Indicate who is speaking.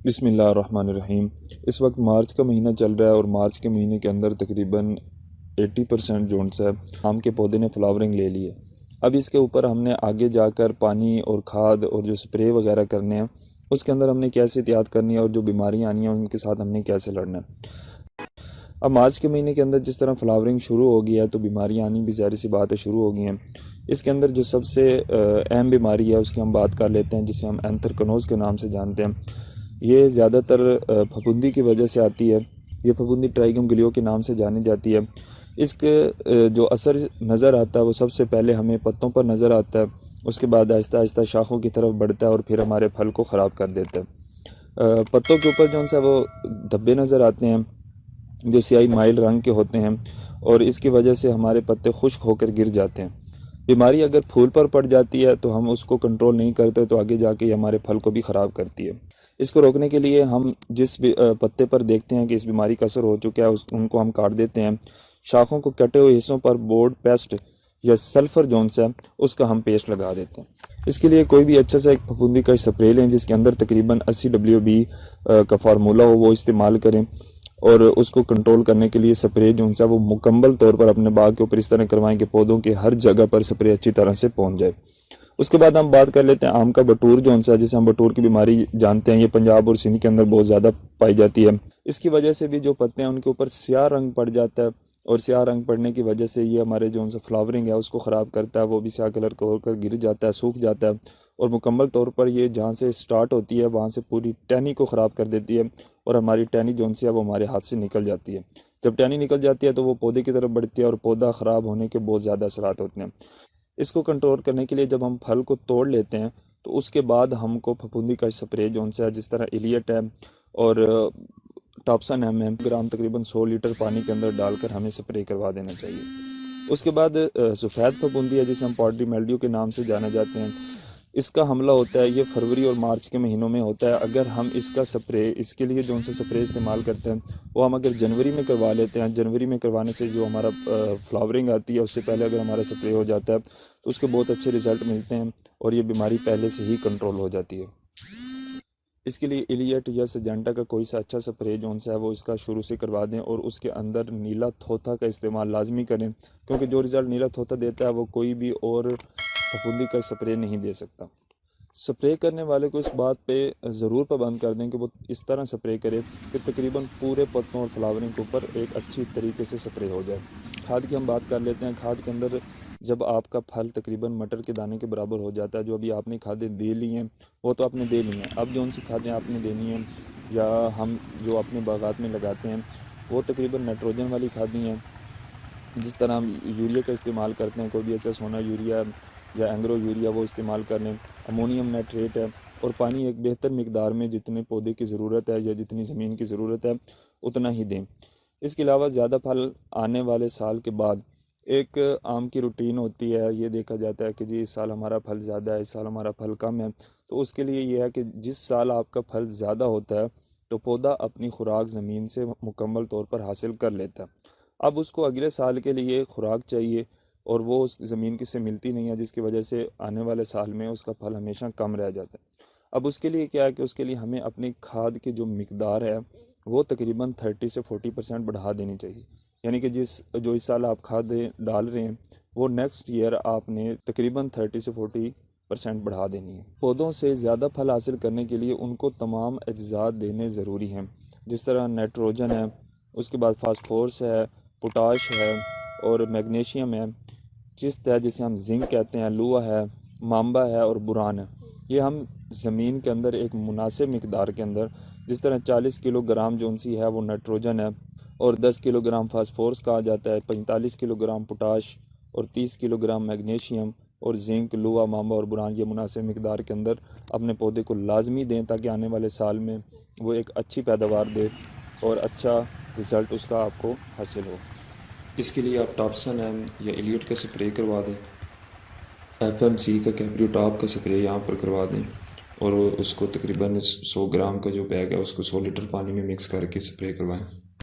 Speaker 1: बिस्मिल्लाहिर्रहमानिर्रहीम। इस वक्त मार्च का महीना चल रहा है और मार्च के महीने के अंदर तकरीबन 80% जो है आम के पौधे ने फ्लावरिंग ले ली है। अब इसके ऊपर हमने आगे जाकर पानी और खाद और जो स्प्रे वगैरह करने हैं उसके अंदर हमने कैसे एहतियात करनी है और जो बीमारियाँ आनी हैं उनके साथ हमने कैसे लड़ना है। अब मार्च के महीने के अंदर जिस तरह फ्लावरिंग शुरू हो गई है तो बीमारियाँ आनी भी ज़ाहिर सी बात है शुरू हो गई हैं। इसके अंदर जो सबसे अहम बीमारी है उसकी हम बात कर लेते हैं, जिसे हम एंथ्रेक्नोज के नाम से जानते हैं। ये ज़्यादातर फफूंदी की वजह से आती है। ये फफूंदी ट्राइगम ग्लियो के नाम से जानी जाती है। इसके जो असर नज़र आता है वो सबसे पहले हमें पत्तों पर नज़र आता है, उसके बाद आहिस्ता आहिस्ता शाखों की तरफ बढ़ता है और फिर हमारे फल को ख़राब कर देता है। पत्तों के ऊपर जो सा वो धब्बे नज़र आते हैं जो स्याही माइल रंग के होते हैं और इसकी वजह से हमारे पत्ते खुश्क होकर गिर जाते हैं। बीमारी अगर फूल पर पड़ जाती है तो हम उसको कंट्रोल नहीं करते तो आगे जाके हमारे फल को भी ख़राब करती है। इसको रोकने के लिए हम जिस भी पत्ते पर देखते हैं कि इस बीमारी का असर हो चुका है उनको हम काट देते हैं। शाखों को कटे हुए हिस्सों पर बोर्ड पेस्ट या सल्फ़र जोन्स है उसका हम पेस्ट लगा देते हैं। इसके लिए कोई भी अच्छा सा एक फफूंदी का स्प्रे लें जिसके अंदर तकरीबन 80 WB का फार्मूला हो, वो इस्तेमाल करें और उसको कंट्रोल करने के लिए स्प्रे जो है वो मुकम्मल तौर पर अपने बाग के ऊपर इस तरह करवाएं कि पौधों के हर जगह पर स्प्रे अच्छी तरह से पहुंच जाए। उसके बाद हम बात कर लेते हैं आम का बटूर जो है, जिसे हम बटूर की बीमारी जानते हैं। ये पंजाब और सिंध के अंदर बहुत ज़्यादा पाई जाती है। इसकी वजह से भी जो पत्ते हैं उनके ऊपर स्याह रंग पड़ जाता है और स्याह रंग पड़ने की वजह से ये हमारे जो उनसे फ्लावरिंग है उसको ख़राब करता है। वो भी स्याह कलर का होकर गिर जाता है, सूख जाता है और मुकम्मल तौर पर ये जहाँ से स्टार्ट होती है वहाँ से पूरी टहनी को ख़राब कर देती है और हमारी टहनी जो है वो हमारे हाथ से निकल जाती है। जब टहनी निकल जाती है तो वो पौधे की तरफ बढ़ती है और पौधा ख़राब होने के बहुत ज़्यादा असरात होते हैं। इसको कंट्रोल करने के लिए जब हम फल को तोड़ लेते हैं तो उसके बाद हमको फफूंदी का स्प्रे जो है जिस तरह इलियट है और टॉप्सन है ग्राम तकरीबन 100 लीटर पानी के अंदर डालकर हमें स्प्रे करवा देना चाहिए। उसके बाद सफ़ेद फफूंदी है जिसे हम पॉडी मेल्ड्यू के नाम से जाने जाते हैं। इसका हमला होता है, ये फरवरी और मार्च के महीनों में होता है। अगर हम इसका स्प्रे इसके लिए जो सा स्प्रे इस्तेमाल करते हैं वो हम अगर जनवरी में करवा लेते हैं, जनवरी में करवाने से जो हमारा फ्लावरिंग आती है उससे पहले अगर हमारा स्प्रे हो जाता है तो उसके बहुत अच्छे रिज़ल्ट मिलते हैं और ये बीमारी पहले से ही कंट्रोल हो जाती है। इसके लिए इलियट या सिजेंटा का कोई सा अच्छा स्प्रे जो है वो इसका शुरू से करवा दें और उसके अंदर नीला थोथा का इस्तेमाल लाजमी करें, क्योंकि जो रिज़ल्ट नीला थोथा देता है वो कोई भी और फफूंदी का स्प्रे नहीं दे सकता। स्प्रे करने वाले को इस बात पे ज़रूर पाबंद कर दें कि वो इस तरह स्प्रे करे कि तकरीबन पूरे पत्तों और फ्लावरिंग के ऊपर एक अच्छी तरीके से स्प्रे हो जाए। खाद की हम बात कर लेते हैं। खाद के अंदर जब आपका फल तकरीबन मटर के दाने के बराबर हो जाता है, जो अभी आपने खादें दे ली हैं वो तो आपने दे ली हैं, अब जो उनसी खादें आपने देनी हैं या हम जो अपने बागात में लगाते हैं वो तकरीबन नाइट्रोजन वाली खादें हैं। जिस तरह हम यूरिया का इस्तेमाल करते हैं, कोई भी अच्छा सोना यूरिया या एंग्रो यूरिया वो इस्तेमाल कर लें। अमोनियम नाइट्रेट है और पानी एक बेहतर मिकदार में जितने पौधे की ज़रूरत है या जितनी ज़मीन की ज़रूरत है उतना ही दें। इसके अलावा ज़्यादा फल आने वाले साल के बाद एक आम की रूटीन होती है। ये देखा जाता है कि जी इस साल हमारा फल ज़्यादा है, इस साल हमारा फल कम है। तो उसके लिए ये है कि जिस साल आपका फल ज़्यादा होता है तो पौधा अपनी खुराक ज़मीन से मुकम्मल तौर पर हासिल कर लेता है। अब उसको अगले साल के लिए खुराक चाहिए और वो उस ज़मीन की से मिलती नहीं है, जिसकी वजह से आने वाले साल में उसका फल हमेशा कम रह जाता है। अब उसके लिए क्या है कि उसके लिए हमें अपनी खाद की जो मिकदार है वो तकरीबन 30 से 40% बढ़ा देनी चाहिए। यानी कि जो इस साल आप खाद डाल रहे हैं वो नेक्स्ट ईयर आपने तकरीबन 30 से 40% बढ़ा देनी है। पौधों से ज़्यादा फल हासिल करने के लिए उनको तमाम अज्जा देने ज़रूरी हैं, जिस तरह नाइट्रोजन है, उसके बाद फास्फोरस है, पोटाश है और मैग्नीशियम है, जिस्त है जिसे हम जिंक कहते हैं, लूआ है, मांबा है और बुरान है। ये हम ज़मीन के अंदर एक मुनासिब मिकदार के अंदर, जिस तरह 40 किलोग्राम जो सी है वो नाइट्रोजन है और 10 किलोग्राम फास्फोरस कहा जाता है, 45 किलोग्राम पोटाश और 30 किलोग्राम मैग्नीशियम और जिंक, लूआ, मांबा और बुरान ये मुनासिब मिकदार के अंदर अपने पौधे को लाजमी दें ताकि आने वाले साल में वो एक अच्छी पैदावार दे और अच्छा रिज़ल्ट उसका आपको हासिल हो।
Speaker 2: इसके लिए आप टॉप्सन एम या एलियट का स्प्रे करवा दें, FMC का कैप्रियो टॉप का स्प्रे यहाँ पर करवा दें और उसको तकरीबन 100 ग्राम का जो बैग है उसको 100 लीटर पानी में मिक्स करके स्प्रे करवाएं।